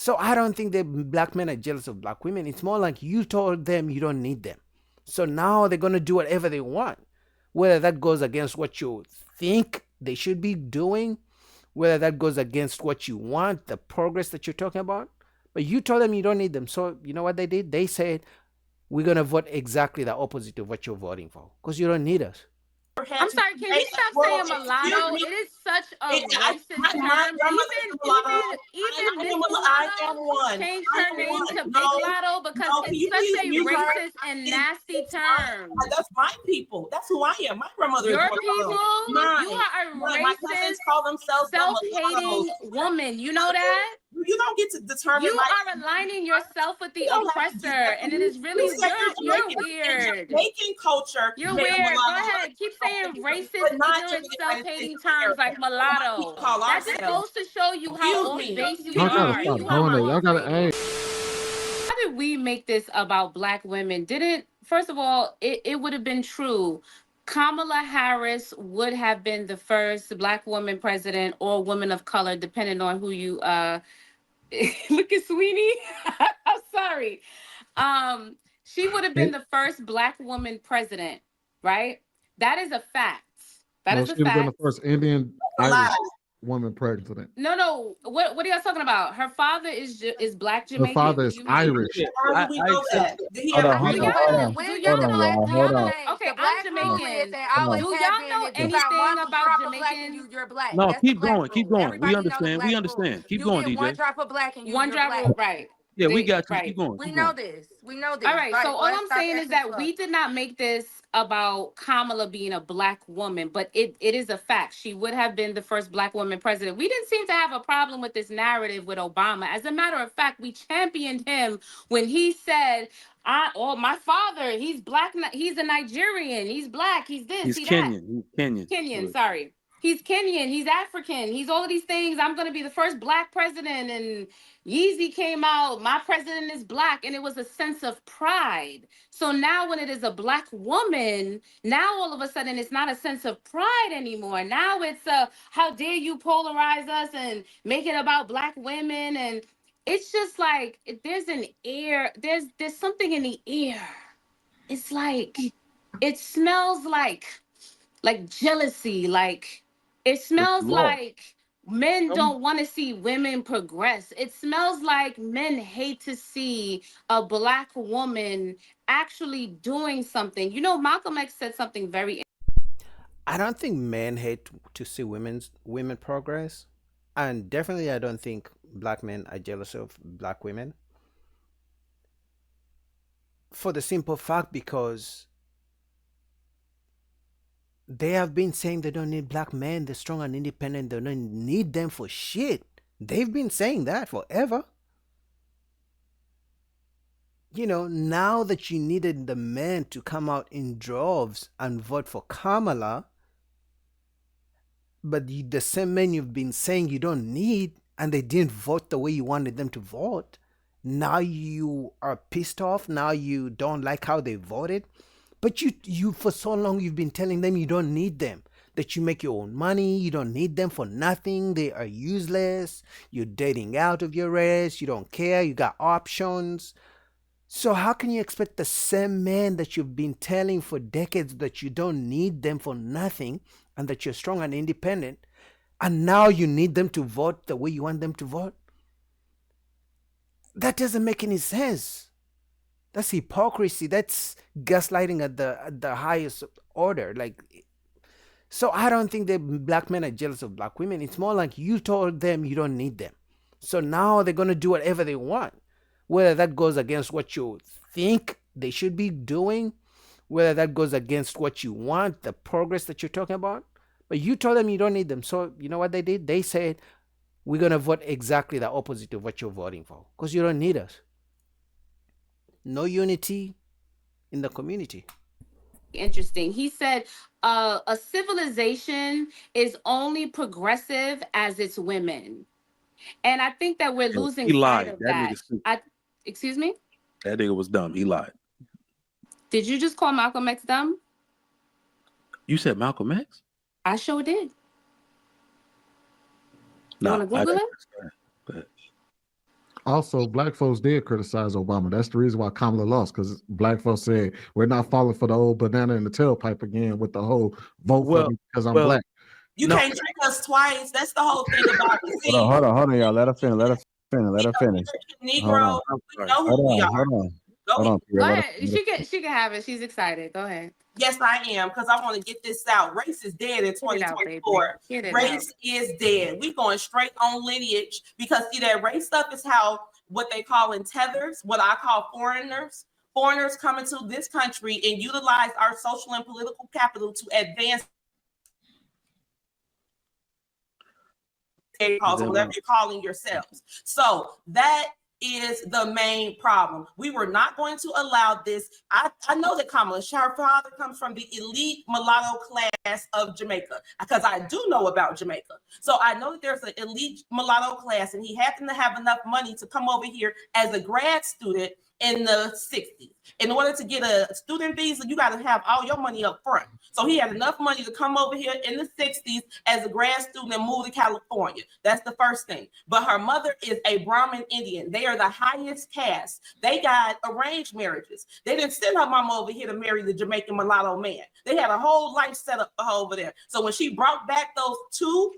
So I don't think that black men are jealous of black women. It's more like you told them you don't need them. So now they're going to do whatever they want, whether that goes against what you think they should be doing, whether that goes against what you want, the progress that you're talking about. But you told them you don't need them. So you know what they did? They said, we're going to vote exactly the opposite of what you're voting for because you don't need us. I'm sorry, can you stop saying mulatto? It is such a racist term. Even Miss Mulatto changed her name to Big Lotto because it's such a racist and nasty term. That's my people. That's who I am. My grandmother. Your people, you are a racist, self-hating woman. You know that? You don't get to determine. You are aligning yourself with the oppressor, and it is really you're weird. Making culture. You're weird. Go ahead. Keep saying racist, ignorant, self-hating terms like mulatto. That just goes to show you how off base you are. Y'all gotta aim. How did we make this about black women? First of all, it would have been true. Kamala Harris would have been the first black woman president or woman of color, depending on who you look at Sweeney. I'm sorry. She would have been the first black woman president, right? That is a fact. That is a fact. She would have been the first Indian Irish woman president. No. What are y'all talking about? Her father is black Jamaican. Her father is Irish. How do we know that? Okay, I'm Jamaican. Do y'all know anything about Jamaican? You're black. No, keep going. We understand. Keep going, DJ. One drop of black and one drop of right. Yeah, we got you. Keep going. We know this. All right. So all I'm saying is that we did not make this about Kamala being a black woman, but it is a fact. She would have been the first black woman president. We didn't seem to have a problem with this narrative with Obama. As a matter of fact, we championed him when he said, my father, he's black. He's a Nigerian. He's black. He's this. He's Kenyan. Kenyan. Sorry. He's Kenyan. He's African. He's all of these things. I'm going to be the first black president. And Yeezy came out, my president is black. And it was a sense of pride. So now when it is a black woman, now all of a sudden it's not a sense of pride anymore. Now it's how dare you polarize us and make it about black women. And it's just like, there's an air. There's something in the air. It's like, it smells like jealousy, it smells like men don't want to see women progress. It smells like men hate to see a black woman actually doing something. You know, Malcolm X said something very. I don't think men hate to see women progress, and definitely I don't think black men are jealous of black women. For the simple fact because they have been saying they don't need black men, they're strong and independent, they don't need them for shit. They've been saying that forever. You know, now that you needed the men to come out in droves and vote for Kamala, but the same men you've been saying you don't need, and they didn't vote the way you wanted them to vote, now you are pissed off, now you don't like how they voted. But you for so long you've been telling them you don't need them, that you make your own money, you don't need them for nothing, they are useless, you're dating out of your race, you don't care, you got options. So how can you expect the same man that you've been telling for decades that you don't need them for nothing and that you're strong and independent, and now you need them to vote the way you want them to vote? That doesn't make any sense. That's hypocrisy. That's gaslighting at the highest order. So I don't think that black men are jealous of black women. It's more like you told them you don't need them. So now they're going to do whatever they want, whether that goes against what you think they should be doing, whether that goes against what you want, the progress that you're talking about. But you told them you don't need them. So you know what they did? They said, we're going to vote exactly the opposite of what you're voting for because you don't need us. No unity in the community. Interesting. He said a civilization is only progressive as its women. And I think that we're losing sight of that. Excuse me? That nigga was dumb. He lied. Did you just call Malcolm X dumb? You said Malcolm X? I sure did. No, you want to Google it? Also, black folks did criticize Obama. That's the reason why Kamala lost, because black folks said we're not falling for the old banana in the tailpipe again with the whole vote for Well, me because I'm well, black. You no, can't trick us twice. That's the whole thing about it. See, Hold on, y'all. Let her finish. Let her finish. Let her finish. Hold Negro, on. I'm we sorry. know who Hold we on. are. Hold on. Go Hold ahead. on. Go Let her ahead. She can have it. She's excited. Go ahead. Yes, I am, because I want to get this out. Race is dead in Get it out, baby. 2024. Get it out. Race is dead. We going straight on lineage because see that race stuff is how what they call in tethers, what I call foreigners. Foreigners come into this country and utilize our social and political capital to advance whatever you're calling yourselves. So that is the main problem. We were not going to allow this. I know that Kamala, her father comes from the elite mulatto class of Jamaica, because I do know about Jamaica. So I know that there's an elite mulatto class, and he happened to have enough money to come over here as a grad student in the 60s. In order to get a student visa, you got to have all your money up front. So he had enough money to come over here in the 60s as a grad student and move to California. That's the first thing. But her mother is a Brahmin Indian. They are the highest caste. They got arranged marriages. They didn't send her mama over here to marry the Jamaican mulatto man. They had a whole life set up for her over there. So when she brought back those two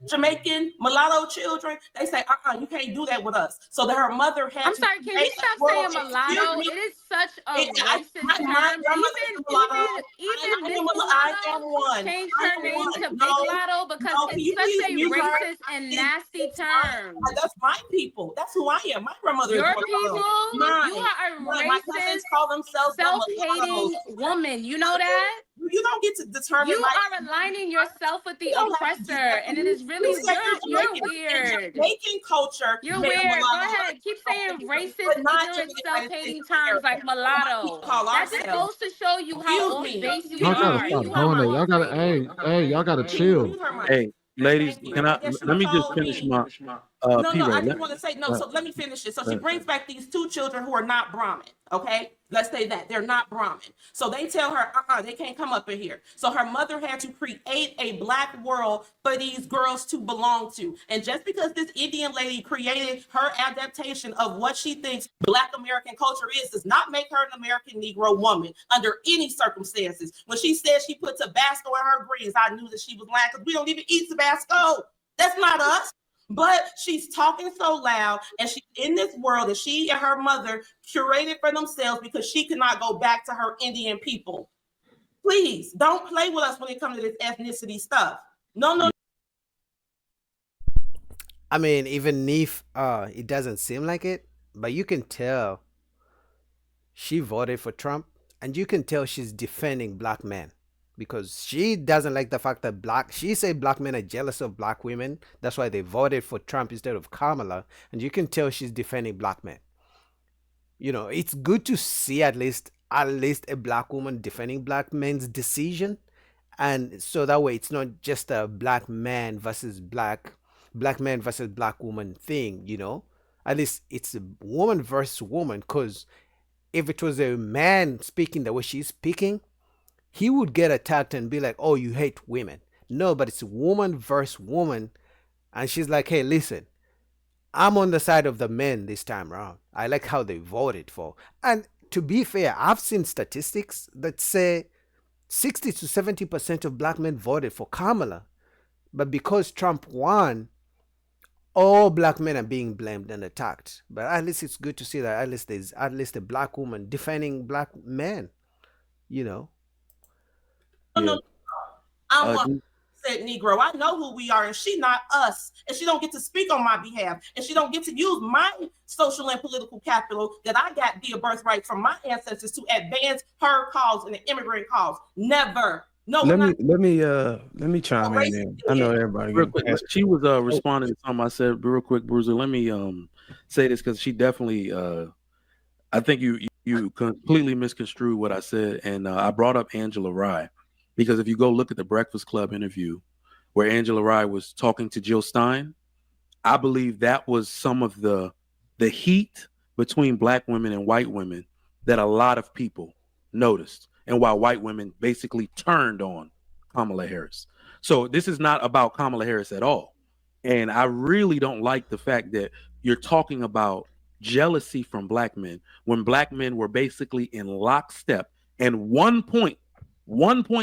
Jamaican mulatto children, they say, you can't do that with us. So that her mother had I'm sorry, can you stop saying mulatto? It is such a racist term. Even this mulatto changed her name to Big Lotto because it's such a racist and nasty term. That's my people. That's who I am. My grandmother Your is people, you are a my cousins racist, call themselves self-hating woman. You know that? You don't get to determine. You are aligning yourself with the oppressor, and it is really you're weird. Jamaican culture. You're weird. Go ahead. Keep saying racist, ignorant, self-hating terms like mulatto. That just goes to show you how off base you Y'all are. gotta stop doing it. Y'all gotta, hey, y'all gotta chill. Hey, ladies, can I? Let me just finish my. No, P-Ray, I just want to say no. So let me finish it. So she brings back these two children who are not Brahmin. Okay, let's say that they're not Brahmin. So they tell her, they can't come up in here. So her mother had to create a black world for these girls to belong to. And just because this Indian lady created her adaptation of what she thinks Black American culture is, does not make her an American Negro woman under any circumstances. When she said she put Tabasco in her greens, I knew that she was lying because we don't even eat Tabasco. That's not us. But she's talking so loud, and she's in this world that she and her mother curated for themselves because she could not go back to her Indian people. Please don't play with us when it comes to this ethnicity stuff. No. I mean, even if it doesn't seem like it, but you can tell she voted for Trump, and you can tell she's defending black men. Because she doesn't like the fact that she said black men are jealous of black women. That's why they voted for Trump instead of Kamala. And you can tell she's defending black men. You know, it's good to see at least a black woman defending black men's decision. And so that way it's not just a black man versus black woman thing, you know. At least it's a woman versus woman. Because if it was a man speaking the way she's speaking, he would get attacked and be like, oh, you hate women. No, but it's woman versus woman. And she's like, hey, listen, I'm on the side of the men this time around. I like how they voted for. And to be fair, I've seen statistics that say 60 to 70% of black men voted for Kamala. But because Trump won, all black men are being blamed and attacked. But at least it's good to see that at least there's at least a black woman defending black men, you know. No. I'm said Negro. I know who we are, and she not us, and she don't get to speak on my behalf, and she don't get to use my social and political capital that I got via birthright from my ancestors to advance her cause and the immigrant cause. Never. No. Let me chime in. I know everybody. Real quick, she was responding to something I said real quick, Bruiser. Let me say this because she definitely. I think you completely misconstrued what I said, and I brought up Angela Rye. Because if you go look at the Breakfast Club interview where Angela Rye was talking to Jill Stein, I believe that was some of the heat between black women and white women that a lot of people noticed, and while white women basically turned on Kamala Harris. So this is not about Kamala Harris at all. And I really don't like the fact that you're talking about jealousy from black men when black men were basically in lockstep and 1 point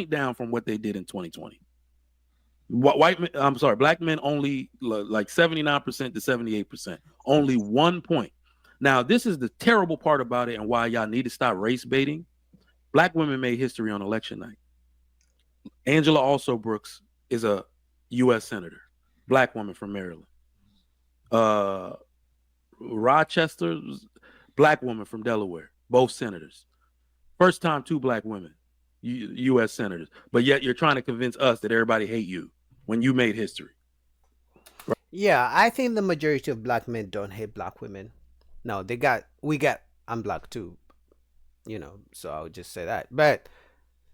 down from what they did in 2020. White men, I'm sorry, black men only like 79% to 78%, only 1 point. Now, this is the terrible part about it and why y'all need to stop race baiting. Black women made history on election night. Angela Also Brooks is a U.S. senator, black woman from Maryland. Rochester, black woman from Delaware, both senators. First time 2 black women, U.S. senators. But yet you're trying to convince us that everybody hate you when you made history. Yeah, I think the majority of black men don't hate black women. No, I'm black too, so I'll just say that. But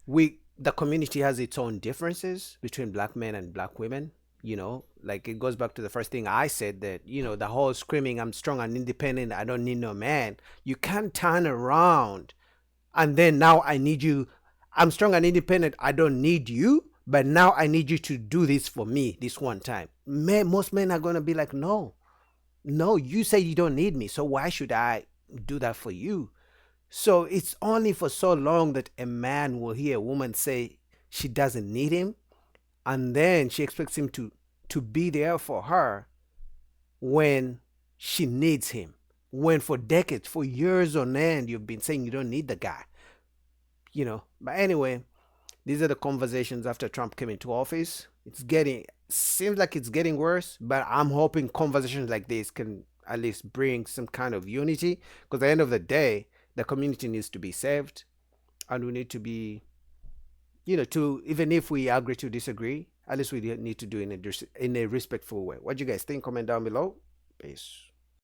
the community has its own differences between black men and black women. Like it goes back to the first thing I said, that the whole screaming, I'm strong and independent, I don't need no man. You can't turn around and then now I need you. I'm strong and independent, I don't need you, but now I need you to do this for me this one time. Most men are going to be like, no, you say you don't need me, so why should I do that for you? So it's only for so long that a man will hear a woman say she doesn't need him, and then she expects him to be there for her when she needs him. When for decades, for years on end, you've been saying you don't need the guy. But anyway, these are the conversations after Trump came into office. Seems like it's getting worse, but I'm hoping conversations like this can at least bring some kind of unity, because at the end of the day, the community needs to be saved, and we need to be, even if we agree to disagree, at least we need to do it in a respectful way. What do you guys think? Comment down below. Peace.